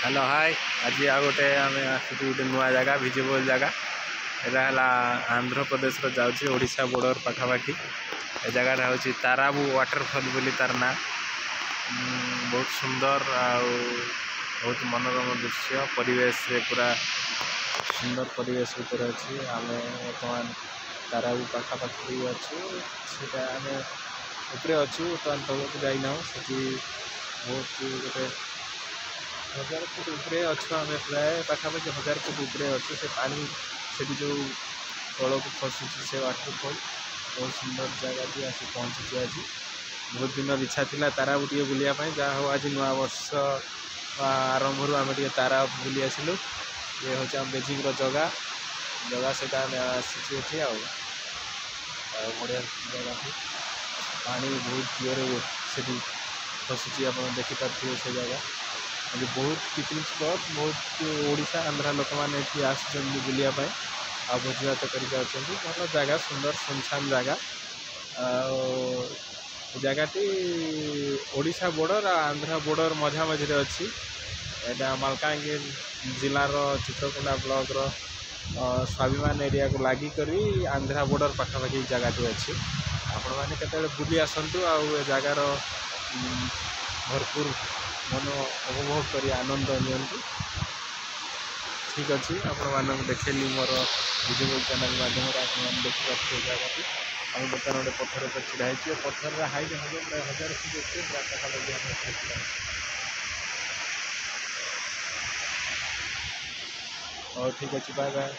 Hello hi आज आ गोटे आम आसुँ गोटे नुआ जगह विजिबल जगह यहाँ आंध्र प्रदेश जाऊँगी ओडिशा बॉर्डर पखापाखि ए जगह हूँ ताराबू वाटरफॉल बोली तार ना बहुत सुंदर बहुत मनोरम दृश्य परिवेश पूरा सुंदर परिवेश भितर अच्छी आम बर्तमान ताराबू पखापाखि अच्छू से आम उपरे अच्छू बर्तमान तौक जाना से बहुत गोटे 1000 फुट उपरे अच्छु आम प्राय पखापाखि 1000 फुट उपरे अच्छु से पानी से जो तल को खसुची से वाटरफॉल बहुत सुंदर जगह भी आसी पहुँची आज बहुत दिन इच्छा था ताराबू टे बुलायापी जहाँ हो आज नुआ वर्ष आरंभ आम टे तारा बुली आसलु ये हूँ आम बेजिंग जगह जगह से आम आसी बढ़िया जगह पानी बहुत जोर से खसुची आप देखिपे से जगह बहुत पिकनिक स्पॉट बहुत ओडिशा आंध्रा लोक मैंने आसुच्च बुलायापी आ भोजी भात करके भल जगह सुंदर सुनसान जगह जगहटी ओडिशा बॉर्डर आंध्रा बॉर्डर मझा मझे अच्छी एटा मालकानगिरी जिलार चित्रकोंडा ब्लॉक रो स्वाभिमान एरिया को लागिक आंध्रा बॉर्डर पखापाखि जगह अच्छी आपण मैंने केते बुली आसतु आ जगार भरपूर मन उपभोग कर आनंद नियंतु ठीक अच्छे आपण देखली मोर विजिबल चैनल माध्यम आप देखिए जगह आम बर्तमान गोटे पत्थर पर छिड़ा पत्थर हाइट हम 1000 फुट और ठीक अच्छे बाय बाय।